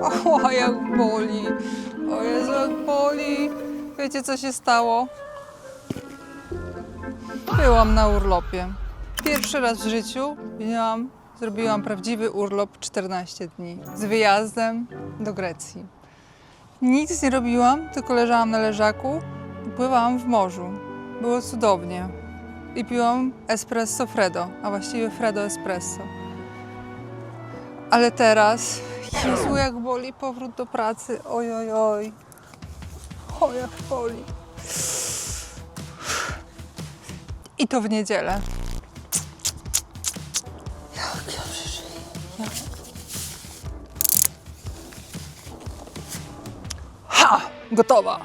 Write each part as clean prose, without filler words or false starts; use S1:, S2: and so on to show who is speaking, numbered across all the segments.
S1: O, jak boli. O Jezu, jak boli. Wiecie, co się stało? Byłam na urlopie. Pierwszy raz w życiu zrobiłam prawdziwy urlop 14 dni z wyjazdem do Grecji. Nic nie robiłam, tylko leżałam na leżaku i pływałam w morzu. Było cudownie. I piłam espresso Freddo, a właściwie Freddo espresso. Ale teraz, Jezu, jak boli powrót do pracy. Oj, oj, oj. O, jak boli. I to w niedzielę. Jak ja przeżyję? Jak? Ha! Gotowa!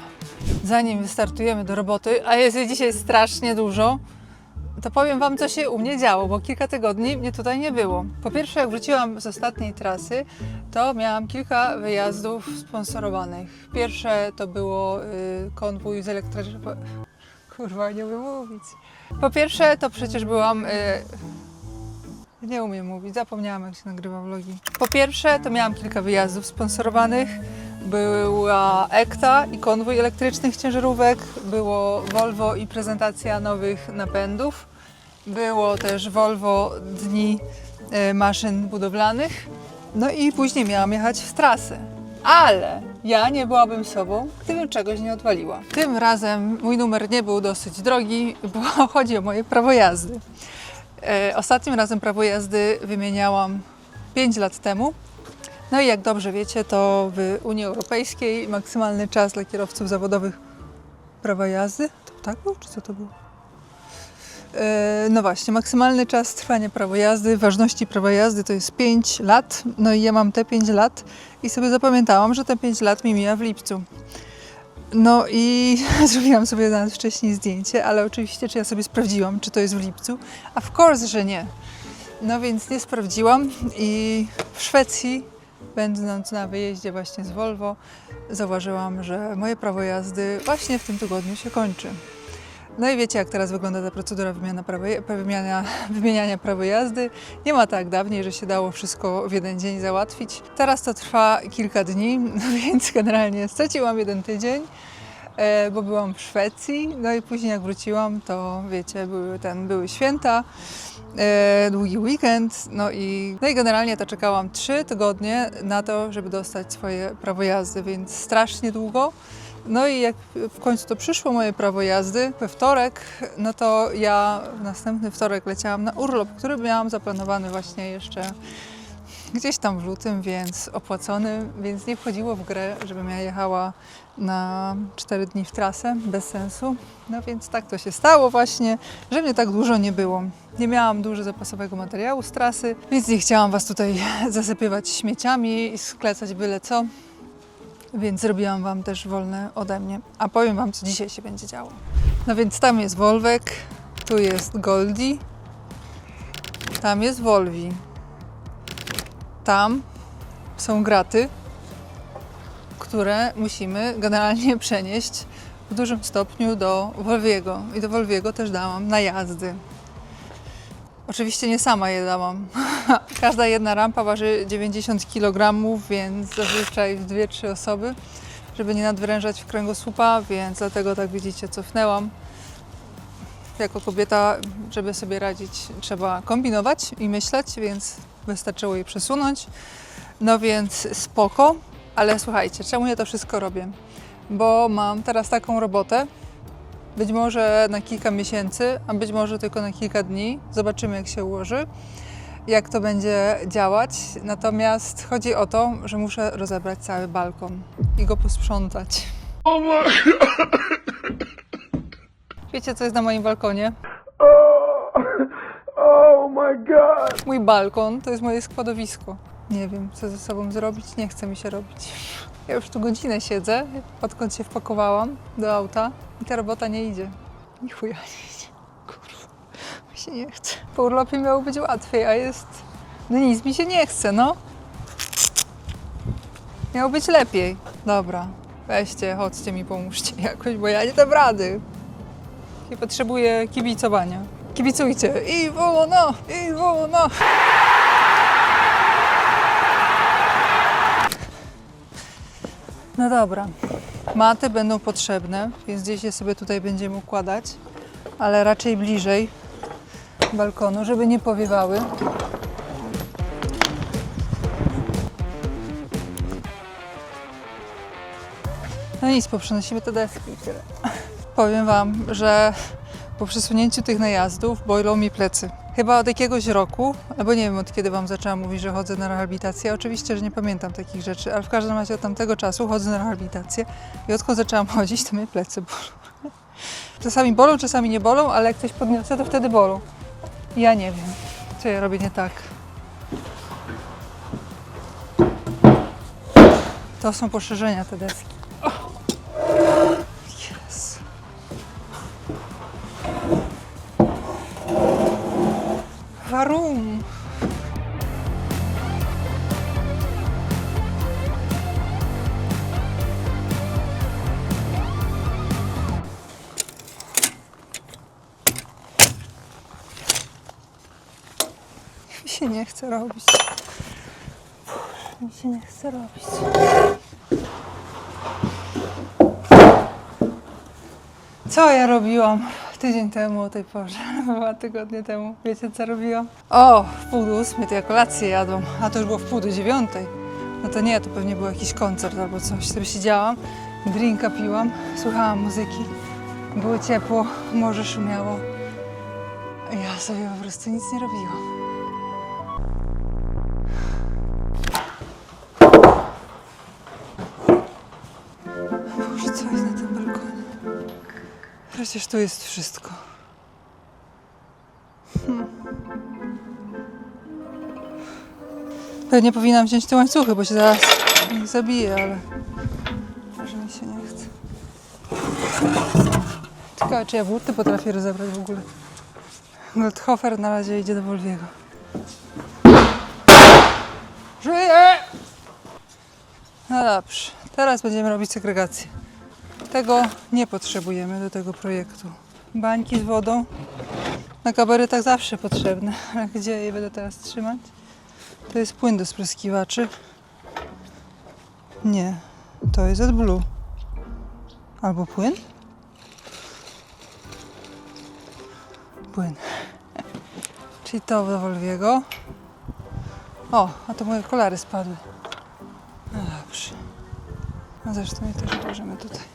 S1: Zanim wystartujemy do roboty, a jest jej dzisiaj strasznie dużo, to powiem wam, co się u mnie działo, bo kilka tygodni mnie tutaj nie było. Po pierwsze, jak wróciłam z ostatniej trasy, to miałam kilka wyjazdów sponsorowanych. Pierwsze to było konwój z elektrycznym... Kurwa, nie umiem mówić. Po pierwsze, to przecież byłam... Nie umiem mówić, zapomniałam, jak się nagrywa vlogi. Po pierwsze, to miałam kilka wyjazdów sponsorowanych. Była EKTA i konwój elektrycznych ciężarówek, było Volvo i prezentacja nowych napędów, było też Volvo Dni Maszyn Budowlanych, no i później miałam jechać w trasę. Ale ja nie byłabym sobą, gdybym czegoś nie odwaliła. Tym razem mój numer nie był dosyć drogi, bo chodzi o moje prawo jazdy. Ostatnim razem prawo jazdy wymieniałam 5 lat temu. No i jak dobrze wiecie, to w Unii Europejskiej maksymalny czas dla kierowców zawodowych prawa jazdy, to tak był, czy co to było? No właśnie, maksymalny czas trwania prawa jazdy, ważności prawa jazdy to jest 5 lat. No i ja mam te 5 lat i sobie zapamiętałam, że te 5 lat mi mija w lipcu. No i zrobiłam sobie nawet wcześniej zdjęcie, ale oczywiście, czy ja sobie sprawdziłam, czy to jest w lipcu? A of course, że nie. No więc nie sprawdziłam i w Szwecji, będąc na wyjeździe właśnie z Volvo, zauważyłam, że moje prawo jazdy właśnie w tym tygodniu się kończy. No i wiecie, jak teraz wygląda ta procedura wymieniania prawa jazdy. Nie ma tak dawniej, że się dało wszystko w jeden dzień załatwić. Teraz to trwa kilka dni, więc generalnie straciłam 1 tydzień, bo byłam w Szwecji. No i później jak wróciłam, to wiecie, były święta. Długi weekend, no i generalnie to czekałam 3 tygodnie na to, żeby dostać swoje prawo jazdy, więc strasznie długo. No i jak w końcu to przyszło moje prawo jazdy we wtorek, no to ja w następny wtorek leciałam na urlop, który miałam zaplanowany właśnie jeszcze gdzieś tam w lutym, więc opłacony, więc nie wchodziło w grę, żebym ja jechała na 4 dni w trasę, bez sensu. No więc tak to się stało właśnie, że mnie tak dużo nie było. Nie miałam dużo zapasowego materiału z trasy, więc nie chciałam was tutaj zasypywać śmieciami i sklecać byle co. Więc zrobiłam wam też wolne ode mnie. A powiem wam, co dzisiaj się będzie działo. No więc tam jest Volvek, tu jest Goldie, tam jest Volvi. Tam są graty, które musimy generalnie przenieść w dużym stopniu do Volviego. I do Volviego też dałam na jazdy. Oczywiście nie sama je dałam. Każda jedna rampa waży 90 kg, więc zazwyczaj w 2-3 osoby, żeby nie nadwyrężać w kręgosłupa, więc dlatego tak widzicie, cofnęłam. Jako kobieta, żeby sobie radzić, trzeba kombinować i myśleć, więc wystarczyło je przesunąć. No więc spoko, ale słuchajcie, czemu ja to wszystko robię? Bo mam teraz taką robotę, być może na kilka miesięcy, a być może tylko na kilka dni. Zobaczymy, jak się ułoży, jak to będzie działać. Natomiast chodzi o to, że muszę rozebrać cały balkon i go posprzątać. Wiecie, co jest na moim balkonie?
S2: Oh my god!
S1: Mój balkon to jest moje składowisko. Nie wiem, co ze sobą zrobić, nie chce mi się robić. Ja już tu godzinę siedzę, odkąd się wpakowałam do auta i ta robota nie idzie. Ni chuja nie idzie. Kurwa, mi się nie chce. Po urlopie miało być łatwiej, a jest... No nic mi się nie chce, no. Miało być lepiej. Dobra, weźcie, chodźcie mi, pomóżcie jakoś, bo ja nie dam rady. I potrzebuję kibicowania. Kibicujcie! I wolno! I wolno! No dobra, maty będą potrzebne, więc gdzieś je sobie tutaj będziemy układać, ale raczej bliżej balkonu, żeby nie powiewały. No nic, poprzenosimy te deski i tyle. Powiem Wam, że po przesunięciu tych najazdów bolą mi plecy. Chyba od jakiegoś roku, albo nie wiem od kiedy Wam zaczęłam mówić, że chodzę na rehabilitację. Oczywiście, że nie pamiętam takich rzeczy, ale w każdym razie od tamtego czasu chodzę na rehabilitację i odkąd zaczęłam chodzić, to mnie plecy bolą. Czasami bolą, czasami nie bolą, ale jak coś podniosę, to wtedy bolą. Ja nie wiem, co ja robię nie tak. To są poszerzenia te deski. Yes. Warum? Mi się nie chce robić. Mi się nie chce robić. Co ja robiłam tydzień temu o tej porze? 2 tygodnie temu. Wiecie, co robiłam? O, w 7:30 to ja kolację jadłam, a to już było w 8:30. No to nie, to pewnie był jakiś koncert albo coś. Sobie siedziałam, drinka piłam, słuchałam muzyki. Było ciepło, morze szumiało. A ja sobie po prostu nic nie robiłam. Boże, co jest na tym balkonie? Przecież tu jest wszystko. Pewnie powinnam wziąć te łańcuchy, bo się zaraz ich zabiję, ale że mi się nie chce. Ciekawe, czy ja burty potrafię rozebrać w ogóle. Goldhofer na razie idzie do Volviego. Żyję! No dobrze, teraz będziemy robić segregację. Tego nie potrzebujemy do tego projektu. Bańki z wodą na gabarytach zawsze potrzebne. A gdzie je będę teraz trzymać? To jest płyn do spryskiwaczy. Nie, to jest AdBlue. Albo płyn? Płyn. Czyli to do Volviego. O, a to moje okulary spadły. No dobrze. No zresztą je też odłożymy tutaj.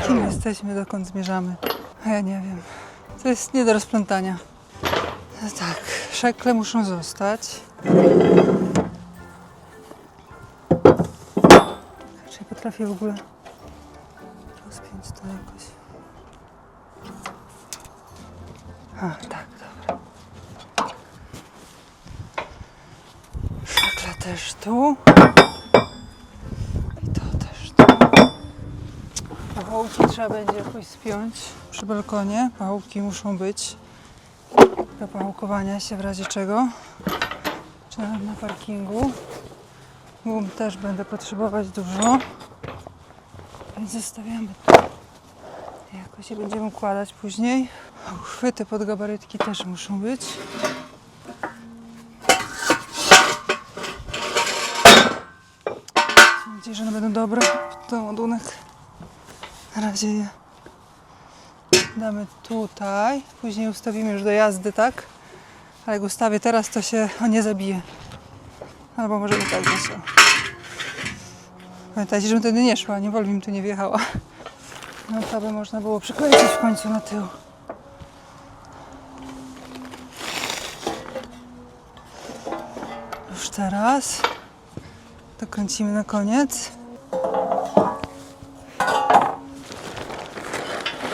S1: Kim jesteśmy, dokąd zmierzamy? A ja nie wiem. To jest nie do rozplątania. No tak, szekle muszą zostać. Czy ja potrafię w ogóle rozpiąć to jakoś? A, tak, dobra. Szekle też tu. I to też tu. Pachołki trzeba będzie jakoś spiąć przy balkonie. Pachołki muszą być do pachołkowania się w razie czego. Czy nawet na parkingu. Gum też będę potrzebować dużo. Więc zostawiamy tu. Jakoś się będziemy układać później. Uchwyty pod gabarytki też muszą być. Mam nadzieję, że one będą dobre. To ładunek. Na razie je damy tutaj. Później ustawimy już do jazdy, tak? Ale jak ustawię teraz, to się on nie zabije. Albo możemy tak być. Pamiętajcie, żebym wtedy nie szła, nie Volvi tu nie wjechała. No to by można było przykręcić w końcu na tył. Już teraz dokręcimy na koniec.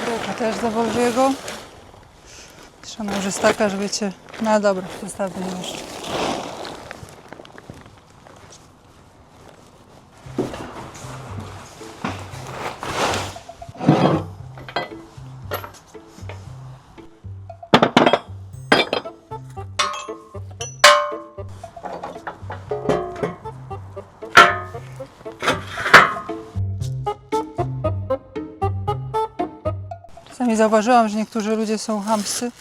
S1: Ruka też do Volviego. Zresztą już jest taka, że wiecie, no dobra, zostawmy już. Czasami zauważyłam, że niektórzy ludzie są chamscy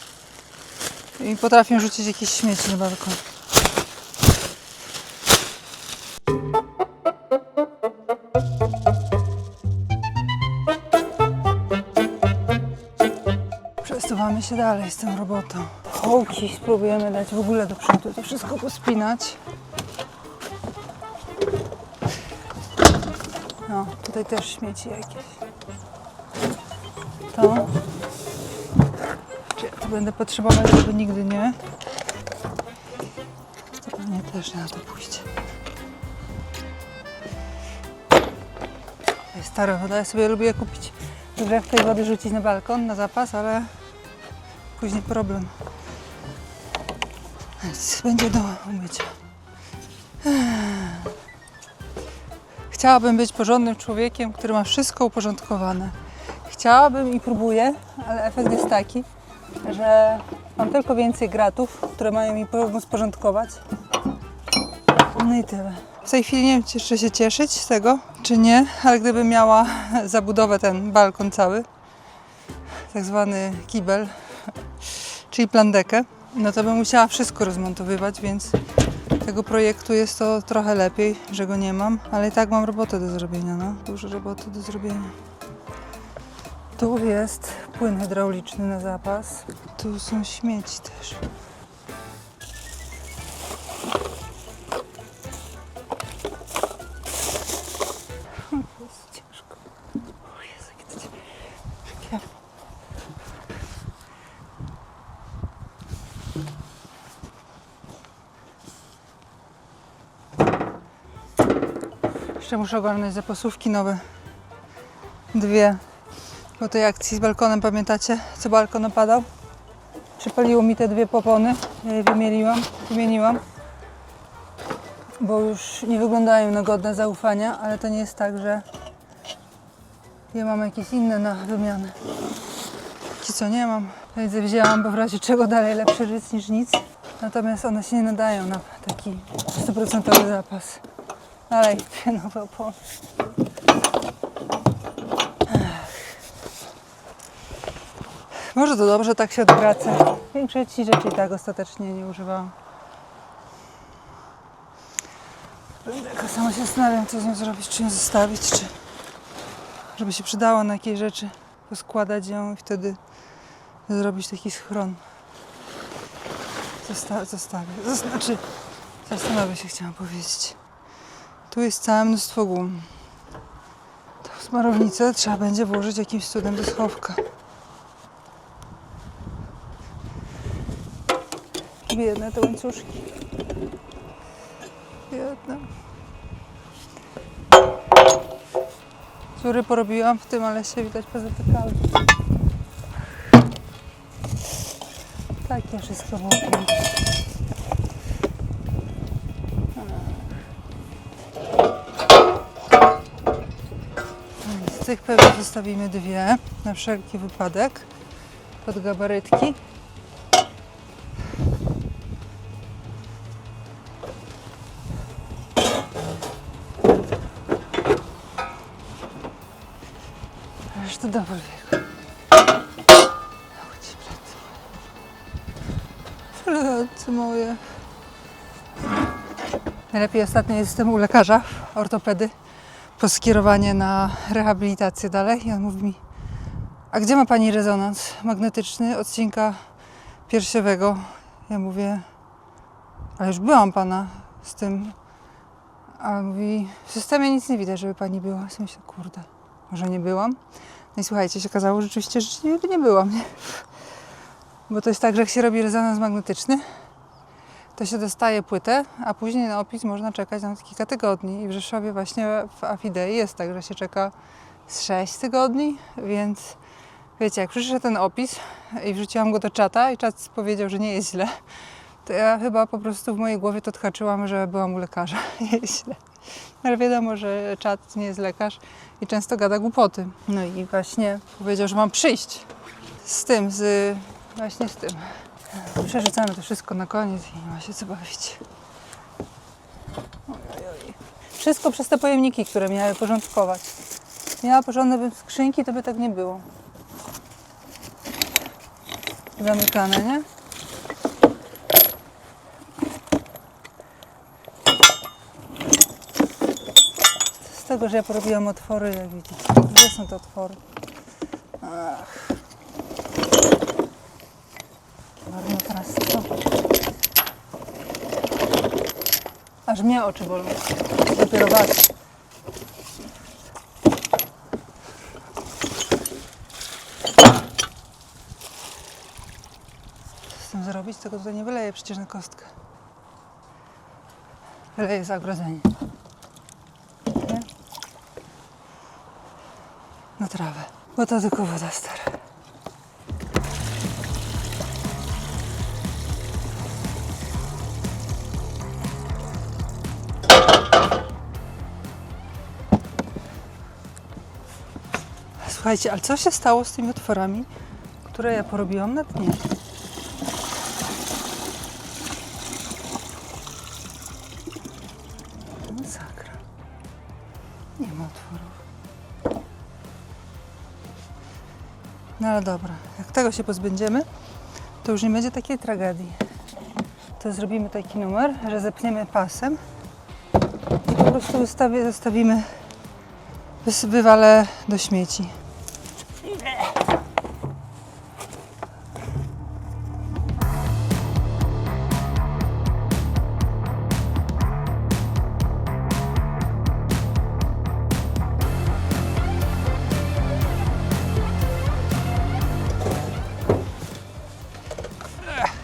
S1: i potrafią rzucić jakieś śmieci na balkon. Przesuwamy się dalej z tą robotą. Hołki spróbujemy dać w ogóle do przodu, to wszystko pospinać. No, tutaj też śmieci jakieś. To. Czy ja to będę potrzebować, żeby nigdy nie. To pewnie też na to pójdzie. To jest stara woda, ja sobie lubię kupić zgrzewkę i wody rzucić na balkon, na zapas, ale później problem. Więc będzie do umycia. Chciałabym być porządnym człowiekiem, który ma wszystko uporządkowane. Chciałabym i próbuję, ale efekt jest taki, że mam tylko więcej gratów, które mają mi pomóc porządkować. No i tyle. W tej chwili nie wiem, czy się cieszyć z tego, czy nie, ale gdybym miała zabudowę ten balkon cały, tak zwany kibel, czyli plandekę, no to bym musiała wszystko rozmontowywać, więc tego projektu jest to trochę lepiej, że go nie mam, ale i tak mam robotę do zrobienia, no. Dużo roboty do zrobienia. Tu jest płyn hydrauliczny na zapas. Tu są śmieci też. Jest ciężko. O Jezu, jakie to ciężkie. Jeszcze muszę ogarnąć zaposówki nowe. 2. Po tej akcji z balkonem, pamiętacie, co balkon opadał? Przypaliło mi te 2 popony, ja je wymieniłam, bo już nie wyglądają na godne zaufania, ale to nie jest tak, że ja mam jakieś inne na wymianę. Ci co nie mam, więc je wzięłam, bo w razie czego dalej lepszy rys niż nic. Natomiast one się nie nadają na taki 100% zapas. Dalej, 2 nowe opony. Może to dobrze, tak się odwraca. Większości rzeczy i tak ostatecznie nie używałam. Taka sama się zastanawiam, co z nią zrobić, czy ją zostawić, czy żeby się przydała na jakieś rzeczy, poskładać ją i wtedy zrobić taki schron. Znaczy, zastanowię się, chciałam powiedzieć. Tu jest całe mnóstwo gum. Tą smarownicę trzeba będzie włożyć jakimś cudem do schowka. Biedne te łańcuszki. Biedne. Dziury porobiłam w tym, ale się widać pozatykały. Takie wszystko było piękne. Z tych pewnie zostawimy 2 na wszelki wypadek pod gabarytki. To dobry wiek. Plecy moje. Najlepiej ostatnio jestem u lekarza, ortopedy, po skierowanie na rehabilitację dalej. I on mówi mi, a gdzie ma Pani rezonans magnetyczny odcinka piersiowego? Ja mówię, ale już byłam Pana z tym. A on mówi, w systemie nic nie widać, żeby Pani była. Ja myślę, kurde, może nie byłam. No i słuchajcie, się okazało rzeczywiście, że nie byłam, nie? Bo to jest tak, że jak się robi rezonans magnetyczny, to się dostaje płytę, a później na opis można czekać na kilka tygodni. I w Rzeszowie właśnie w Afidei jest tak, że się czeka z 6 tygodni, więc wiecie, jak przyszedł ten opis i wrzuciłam go do czata i czat powiedział, że nie jest źle, to ja chyba po prostu w mojej głowie to odhaczyłam, że byłam u lekarza. Nie jest źle. Ale wiadomo, że czat nie jest lekarz i często gada głupoty. No i właśnie powiedział, że mam przyjść właśnie z tym. Przerzucamy to wszystko na koniec i nie ma się co bawić. Ojojoj. Wszystko przez te pojemniki, które miały porządkować. Miała porządne skrzynki, to by tak nie było. zamykane, nie? Z tego, że ja porobiłam otwory, jak widzicie. Gdzie są te otwory? Ach. Marnotrawstwo. Aż mnie oczy bolą. Dopiero was. Co z tym zrobić? Tego tutaj nie wyleję przecież na kostkę. Wyleję za ogrodzenie. Nie? Na trawę. Bo to tylko woda stara. Słuchajcie, ale co się stało z tymi otworami, które ja porobiłam na dnie? Masakra. Nie ma otworów. No ale dobra, jak tego się pozbędziemy, to już nie będzie takiej tragedii. To zrobimy taki numer, że zepniemy pasem i po prostu zostawimy, wywalę do śmieci.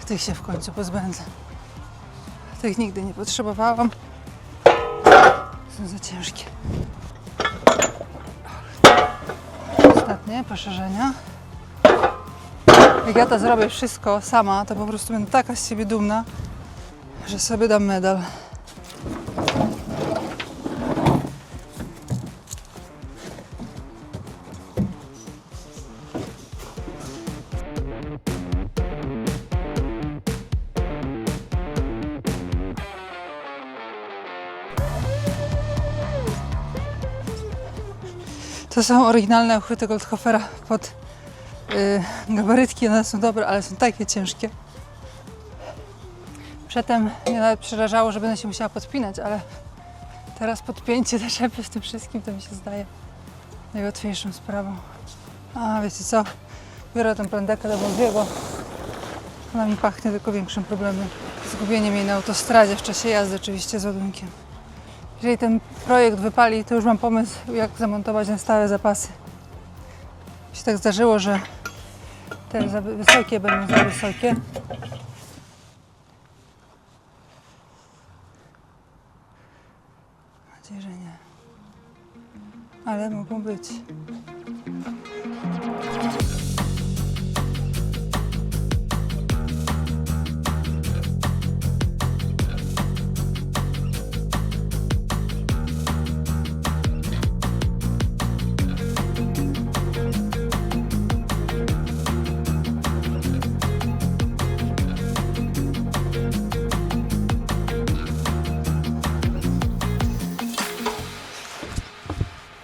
S1: Tych się w końcu pozbędę. Tych nigdy nie potrzebowałam. Są za ciężkie. Ostatnie poszerzenia. Jak ja to zrobię wszystko sama, to po prostu będę taka z siebie dumna, że sobie dam medal. To są oryginalne uchwyty Goldhoffera pod gabarytki. One są dobre, ale są takie ciężkie. Przedtem mnie nawet przerażało, że będę się musiała podpinać, ale teraz podpięcie te szepy w tym wszystkim to mi się zdaje najłatwiejszą sprawą. A wiecie co? Biorę tę plandekę do wątpiego. Ona mi pachnie tylko większym problemem. Zgubieniem jej na autostradzie w czasie jazdy oczywiście z ładunkiem. Jeżeli ten projekt wypali, to już mam pomysł, jak zamontować na stałe zapasy. Się tak zdarzyło, że te za wysokie będą za wysokie. Mam nadzieję, że nie. Ale mogą być.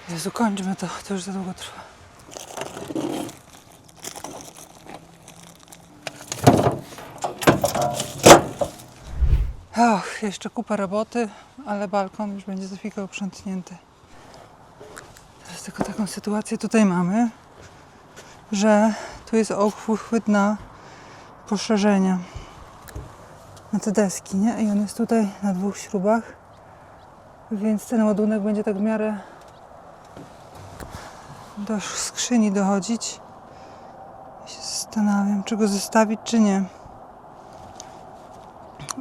S1: Jezu, kończmy to już za długo trwa. Och, jeszcze kupa roboty, ale balkon już będzie za chwilkę uprzątnięty. Teraz tylko taką sytuację tutaj mamy, że tu jest uchwyt na poszerzenia, na te deski, nie? I on jest tutaj na 2 śrubach, więc ten ładunek będzie tak w miarę do skrzyni dochodzić. Ja się zastanawiam, czy go zostawić, czy nie.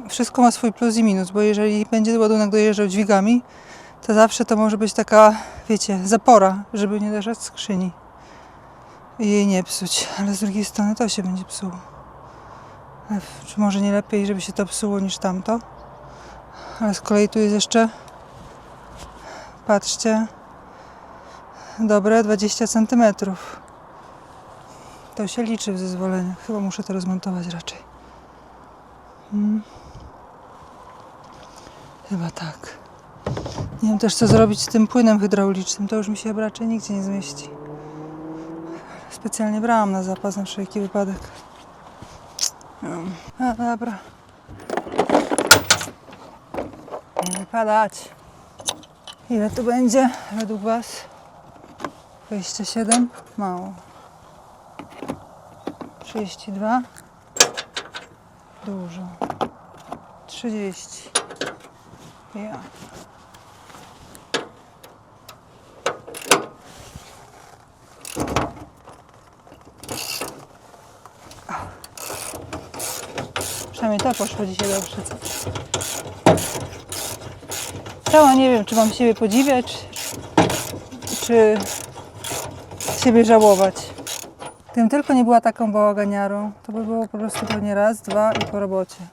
S1: Wszystko ma swój plus i minus, bo jeżeli będzie ładunek dojeżdżał dźwigami, to zawsze to może być taka, wiecie, zapora, żeby nie leżeć w skrzyni i jej nie psuć. Ale z drugiej strony to się będzie psuło. Czy może nie lepiej, żeby się to psuło niż tamto? Ale z kolei tu jest jeszcze, patrzcie, dobre 20 cm. To się liczy w zezwoleniach. Chyba muszę to rozmontować raczej. Chyba tak. Nie wiem też, co zrobić z tym płynem hydraulicznym. To już mi się chyba raczej nigdzie nie zmieści. Specjalnie brałam na zapas na wszelki wypadek. No dobra. Nie wypadać. Ile tu będzie według Was? 27? Mało. 32? Dużo. 30. Ja. Przynajmniej to poszło dzisiaj dobrze. Sama nie wiem, czy mam siebie podziwiać, czy siebie żałować. Gdybym tylko nie była taką bałaganiarą, to by było po prostu pewnie raz, dwa i po robocie.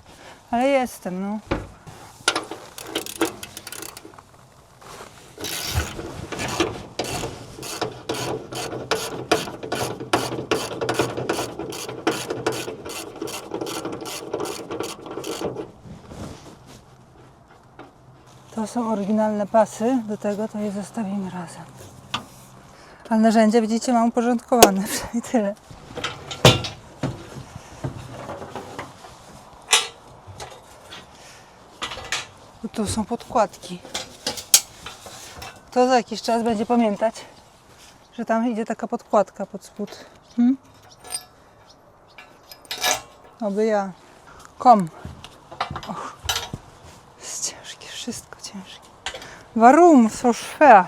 S1: Ale jestem, no. To są oryginalne pasy, do tego to je zostawimy razem. Ale narzędzia, widzicie, mam uporządkowane, przynajmniej tyle. Bo tu są podkładki. To za jakiś czas będzie pamiętać, że tam idzie taka podkładka pod spód. Oby ja. Kom. Och. Jest ciężkie, wszystko ciężkie. Warum so schwer?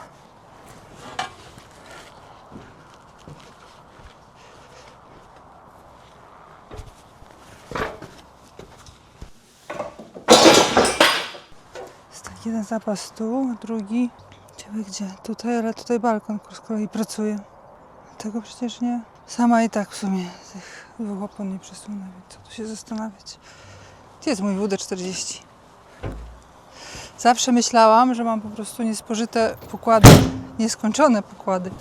S1: Jest tak jeden zapas tu, drugi. Ciekawe gdzie? Tutaj, ale tutaj balkon z kolei pracuje. Tego przecież nie. Sama i tak w sumie tych dwóch opon nie przesunę, więc co tu się zastanawiać. Gdzie jest mój WD-40? Zawsze myślałam, że mam po prostu niespożyte pokłady, nieskończone pokłady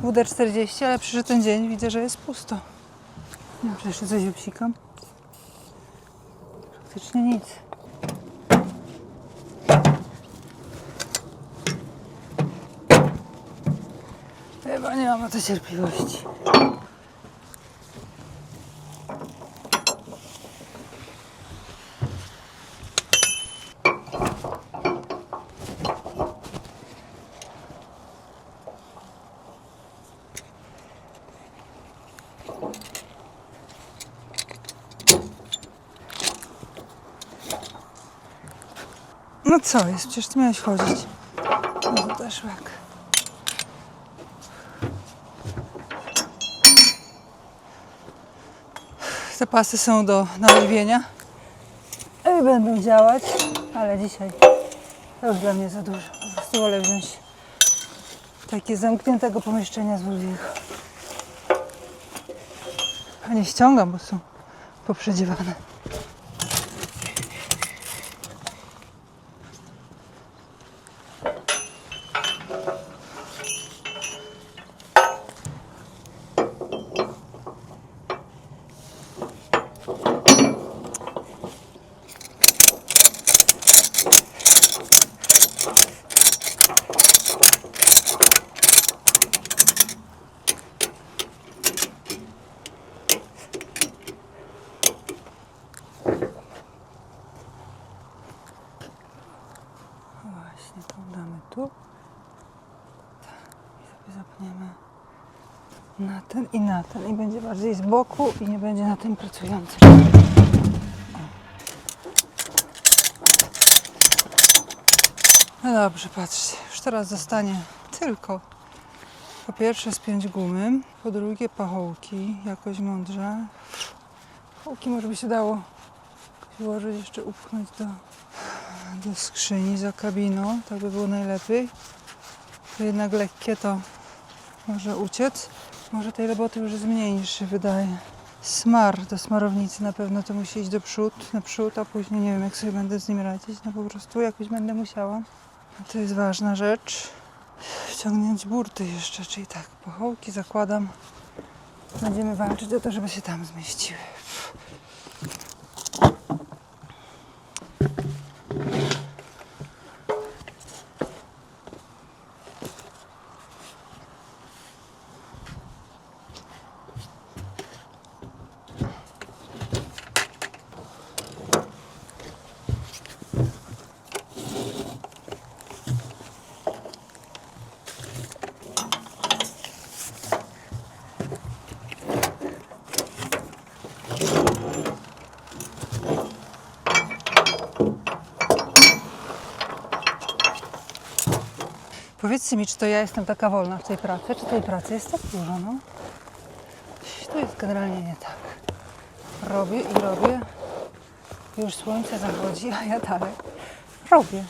S1: WD-40, ale przyszedł ten dzień, widzę, że jest pusto. Nie wiem, czy jeszcze coś obsikam. Praktycznie nic. Chyba nie mam na to cierpliwości. No co jest? Przecież ty miałeś chodzić. No to też łak. Te pasy są do naoliwienia i będą działać, ale dzisiaj to już dla mnie za dużo. Po prostu wolę wziąć takie zamkniętego pomieszczenia z drugiego. A nie ściągam, bo są poprzedziewane. Właśnie, to damy tu. Tak, i sobie zapniemy na ten i na ten. I będzie bardziej z boku i nie będzie na tym pracujący. No dobrze, patrzcie. Już teraz zostanie tylko po pierwsze spiąć gumy, po drugie pachołki, jakoś mądrze. Pachołki może by się dało włożyć, jeszcze upchnąć do skrzyni za kabiną, tak by było najlepiej. To jednak lekkie to może uciec. Może tej roboty już jest mniej niż się wydaje. Smar do smarownicy na pewno to musi iść naprzód, a później nie wiem jak sobie będę z nim radzić. No po prostu jakoś będę musiała. To jest ważna rzecz. Wciągnąć burty jeszcze, czyli tak, pachołki zakładam. Będziemy walczyć o to, żeby się tam zmieściły. Powiedzcie mi, czy to ja jestem taka wolna w tej pracy, czy tej pracy jest tak dużo, no? To jest generalnie nie tak. Robię i robię. Już słońce zachodzi, a ja dalej robię.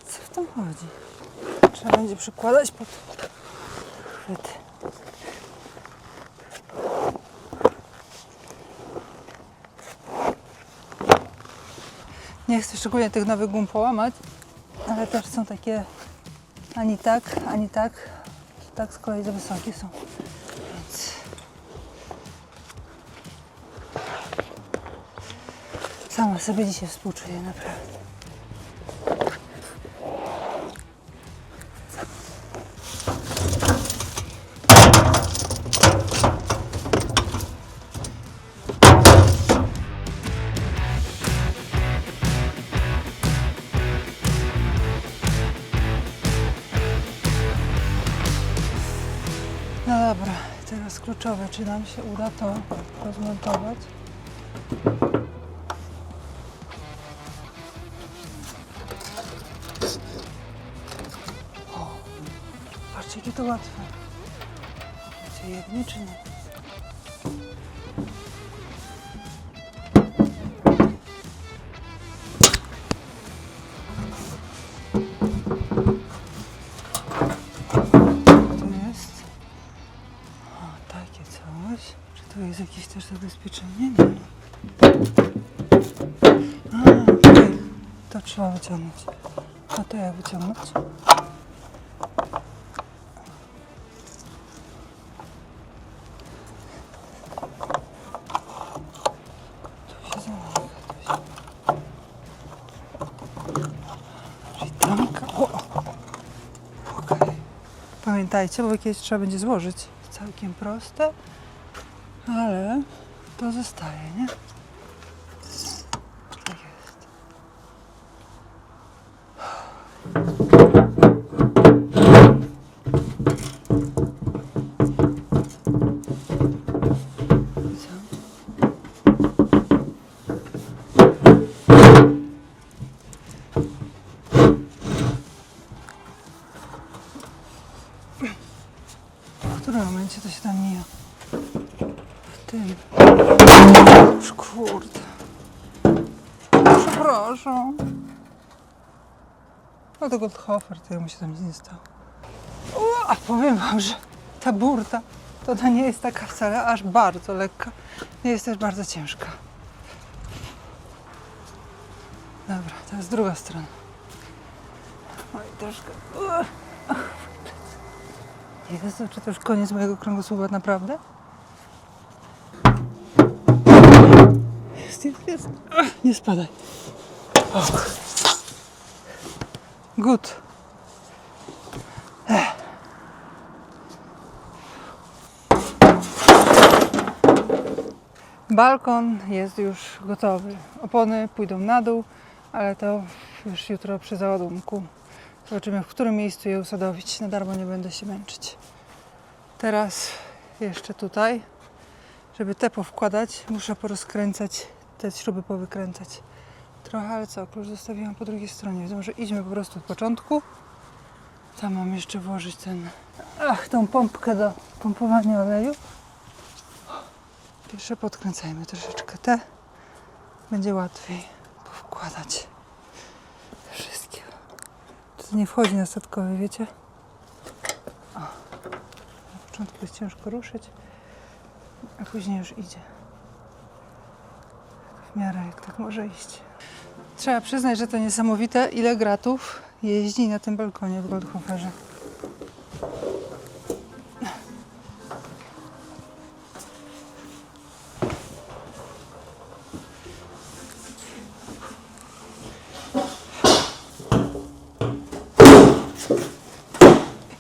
S1: Co w tym chodzi? Trzeba będzie przykładać pod chwyty. Nie chcę szczególnie tych nowych gum połamać, ale też są takie ani tak, tak z kolei za wysokie są. Więc sama sobie dzisiaj współczuję, naprawdę. No dobra, teraz kluczowe, czy nam się uda to rozmontować. O, patrzcie, jakie to łatwe. Czy jednie, czy nie? Takie coś. Czy tu jest jakieś też zabezpieczenie? Nie. A, okej. To trzeba wyciągnąć. A to jak wyciągnąć? Tu się zamyka. Witamka. Okej. Pamiętajcie, bo kiedyś trzeba będzie złożyć. Całkiem proste, ale to zostaje, nie? Tak jest. I co? W którym momencie to się tam mija? W tym. Już kurde. Przepraszam. No to Goldhofer, to mu się tam nic nie stało. A powiem wam, że ta burta to ona nie jest taka wcale aż bardzo lekka. Nie jest też bardzo ciężka. Dobra, teraz druga strona. Oj, troszkę. Jezu, czy to już koniec mojego kręgosłupa, naprawdę? Jest. Nie spadaj. O. Good. Balkon jest już gotowy. Opony pójdą na dół, ale to już jutro przy załadunku. Zobaczymy, w którym miejscu je usadowić. Na darmo nie będę się męczyć. Teraz jeszcze tutaj, żeby te powkładać, muszę porozkręcać, te śruby powykręcać. Trochę, ale co, klucz zostawiłam po drugiej stronie, więc może idźmy po prostu od początku. Tam mam jeszcze włożyć tą pompkę do pompowania oleju. Jeszcze podkręcajmy troszeczkę te. Będzie łatwiej powkładać wszystkie. To nie wchodzi na statkowy, wiecie? O. Na początku jest ciężko ruszyć, a później już idzie. W miarę jak tak może iść. Trzeba przyznać, że to niesamowite, ile gratów jeździ na tym balkonie w Goldhoferze.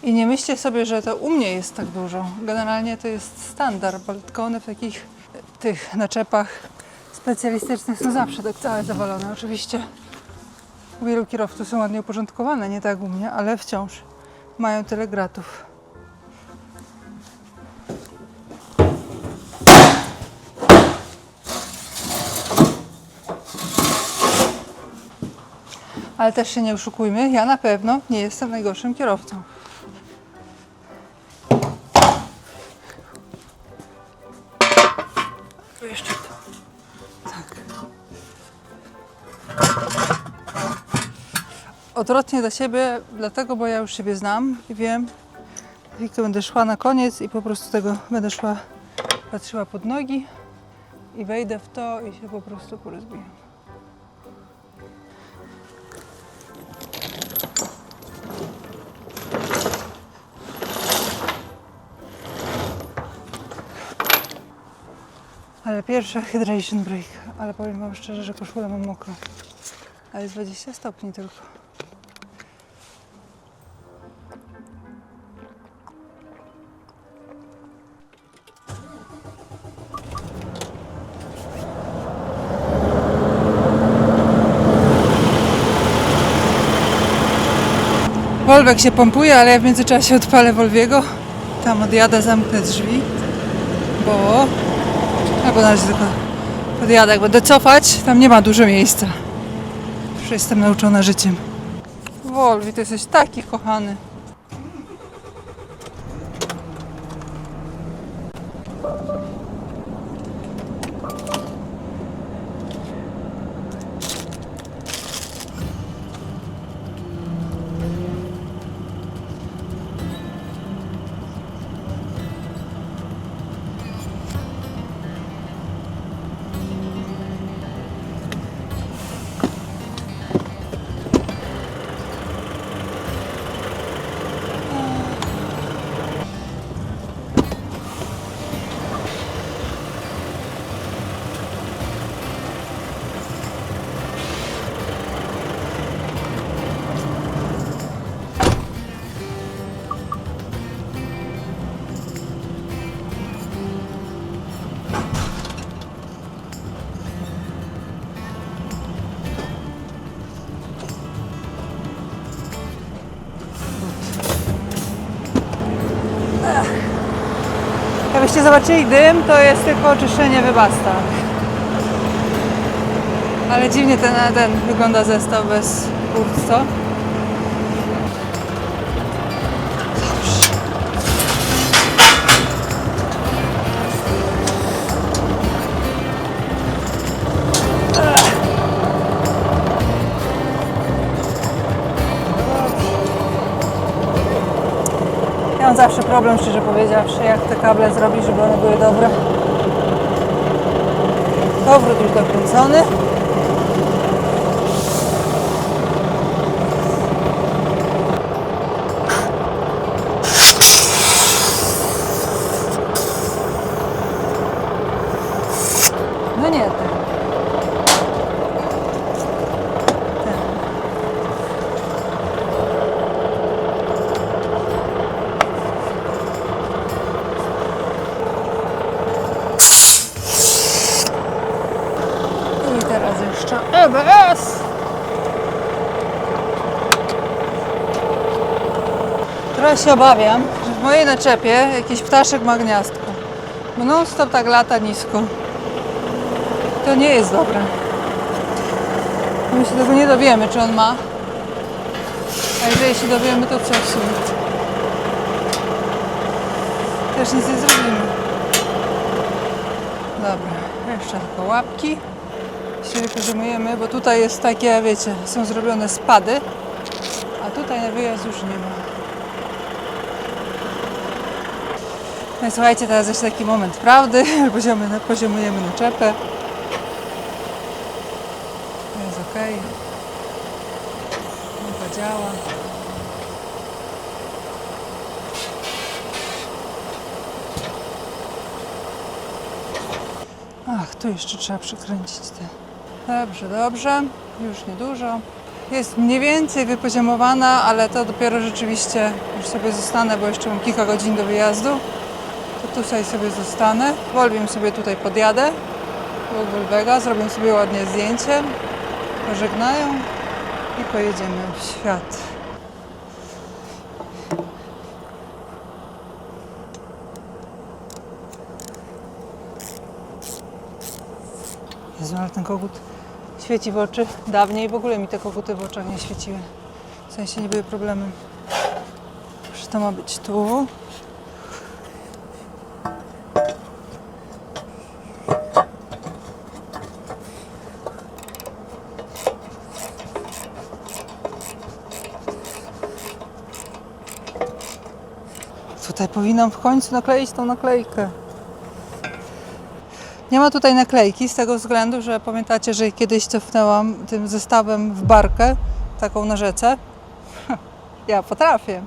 S1: I nie myślcie sobie, że to u mnie jest tak dużo. Generalnie to jest standard. Balkony w takich tych naczepach specjalistycznych są zawsze tak całe zawalone. Oczywiście u wielu kierowców są ładnie uporządkowane, nie tak u mnie, ale wciąż mają tyle gratów. Ale też się nie oszukujmy, ja na pewno nie jestem najgorszym kierowcą. Tu jeszcze to. Tak. Odwrotnie do siebie, dlatego, bo ja już siebie znam i wiem, tylko będę szła na koniec i po prostu tego będę szła, patrzyła pod nogi i wejdę w to i się po prostu porozbiję. Ale pierwsza hydration break, ale powiem wam szczerze, że koszulę mam mokrą. Ale jest 20 stopni tylko. Wolwek się pompuje, ale ja w międzyczasie odpalę Wolwiego. Tam odjadę, zamknę drzwi, bo... Albo na razie tylko podjadę. Jak będę cofać, tam nie ma dużo miejsca. Już jestem nauczona życiem. Wolwi, ty jesteś taki kochany. Jakbyście zobaczyli dym, to jest tylko oczyszczenie wybasta. Ale dziwnie ten wygląda zestaw bez kurtc, co? Ja mam zawsze problem, szczerze powiedziawszy, jak te kable zrobić, żeby one były dobre. Powrót już dokręcony. No nie, ten. I teraz jeszcze EBS. Trochę się obawiam, że w mojej naczepie jakiś ptaszek ma gniazdko. Bo non stop tak lata nisko. To nie jest dobre. My się tego nie dowiemy, czy on ma. A jeżeli się dowiemy, to co w sumie? Też nic nie zrobimy. Dobra, jeszcze tylko łapki. Się wypozumujemy, bo tutaj jest takie, wiecie, są zrobione spady, a tutaj na wyjazd już nie ma. No i słuchajcie, teraz jest taki moment prawdy. Poziomujemy naczepę. To jest ok. To działa. Ach, tu jeszcze trzeba przykręcić te. Dobrze, dobrze. Już niedużo. Jest mniej więcej wypoziomowana, ale to dopiero rzeczywiście już sobie zostanę, bo jeszcze mam kilka godzin do wyjazdu. To tutaj sobie zostanę. Wolwiem sobie tutaj podjadę. Do Wolwega, zrobię sobie ładnie zdjęcie. Pożegnają i pojedziemy w świat. Jezu, ale ten kogut świeci w oczy. Dawniej w ogóle mi te koguty w oczach nie świeciły. W sensie nie były problemem. Że to ma być tu. Tutaj powinnam w końcu nakleić tą naklejkę. Nie ma tutaj naklejki z tego względu, że pamiętacie, że kiedyś cofnęłam tym zestawem w barkę, taką na rzece. Ja potrafię.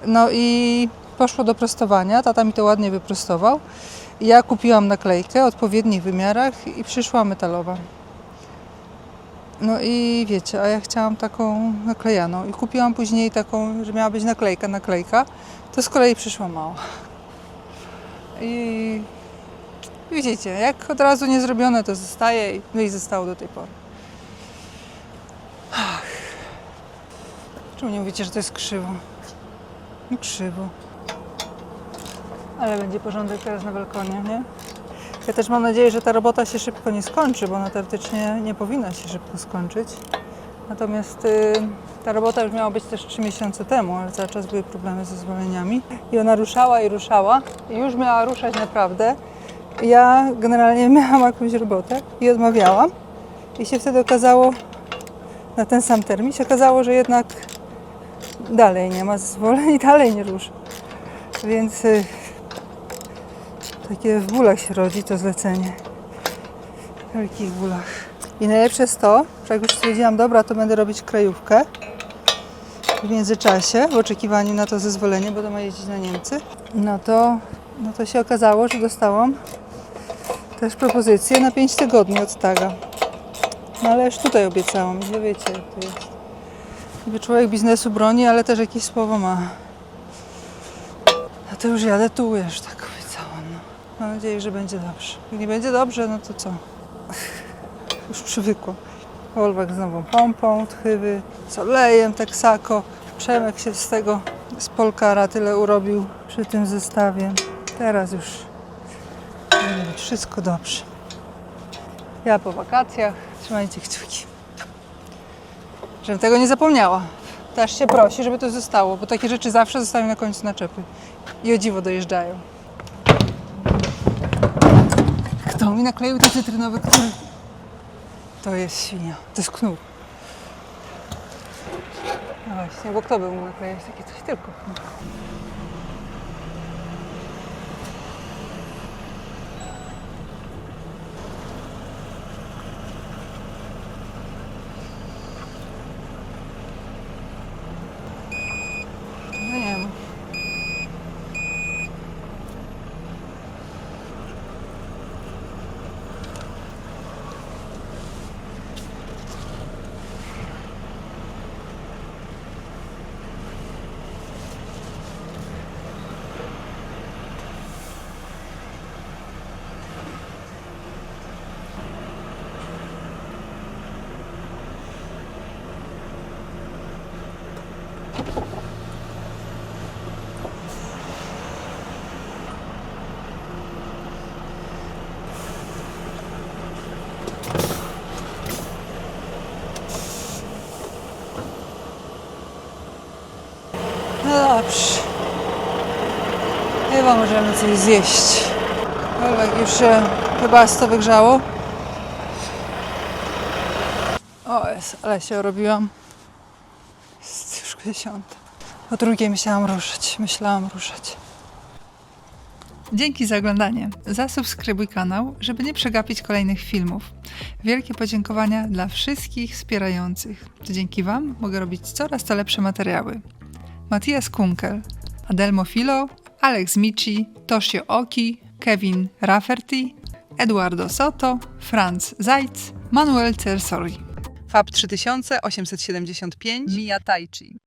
S1: No i poszło do prostowania, tata mi to ładnie wyprostował. Ja kupiłam naklejkę w odpowiednich wymiarach i przyszła metalowa. No i wiecie, a ja chciałam taką naklejaną i kupiłam później taką, że miała być naklejka, to z kolei przyszła mała. I widzicie, jak od razu nie zrobione, to zostaje i zostało do tej pory. Ach. Czemu nie mówicie, że to jest krzywo? No krzywo. Ale będzie porządek teraz na balkonie, nie? Ja też mam nadzieję, że ta robota się szybko nie skończy, bo ona teoretycznie nie powinna się szybko skończyć. Natomiast ta robota już miała być też 3 miesiące temu, ale cały czas były problemy ze zwolnieniami. I ona ruszała i już miała ruszać naprawdę. Ja generalnie miałam jakąś robotę i odmawiałam. I się wtedy okazało, na ten sam termin, się okazało, że jednak dalej nie ma zezwoleń i dalej nie rusza. Więc takie w bólach się rodzi to zlecenie. W wielkich bólach. I najlepsze jest to, że jak już stwierdziłam, dobra, to będę robić krajówkę w międzyczasie, w oczekiwaniu na to zezwolenie, bo to ma jeździć na Niemcy, no to się okazało, że dostałam też propozycję na 5 tygodni od Taga. No ale już tutaj obiecałam, że wiecie jak to jest. Niby człowiek biznesu broni, ale też jakieś słowo ma. A to już jadę tu, już tak obiecałam. No. Mam nadzieję, że będzie dobrze. Jak nie będzie dobrze, no to co? Już przywykłam. Wolwak z nową pompą, tchywy, z olejem, Texaco. Przemek się z Polkara tyle urobił przy tym zestawie. Teraz już będzie być wszystko dobrze. Ja po wakacjach. Trzymajcie kciuki. Żebym tego nie zapomniała. Też się prosi, żeby to zostało, bo takie rzeczy zawsze zostają na końcu naczepy. I o dziwo dojeżdżają. Kto mi nakleił te cytrynowe, który... To jest świnia. To jest knur. No właśnie, bo kto by mógł naklejać takie coś? Tylko knur. No nie wiem. No dobrze. Chyba możemy coś zjeść. Jak już się chyba to wygrzało. O jest, ale się robiłam. Jest już 10. O 2 myślałam ruszać. Dzięki za oglądanie. Zasubskrybuj kanał, żeby nie przegapić kolejnych filmów. Wielkie podziękowania dla wszystkich wspierających. To dzięki Wam mogę robić coraz to lepsze materiały. Matthias Kunkel, Adelmo Filo, Alex Mici, Toshio Oki, Kevin Rafferty, Eduardo Soto, Franz Zajc, Manuel Cersori. Fab 3875, Mia Taichi.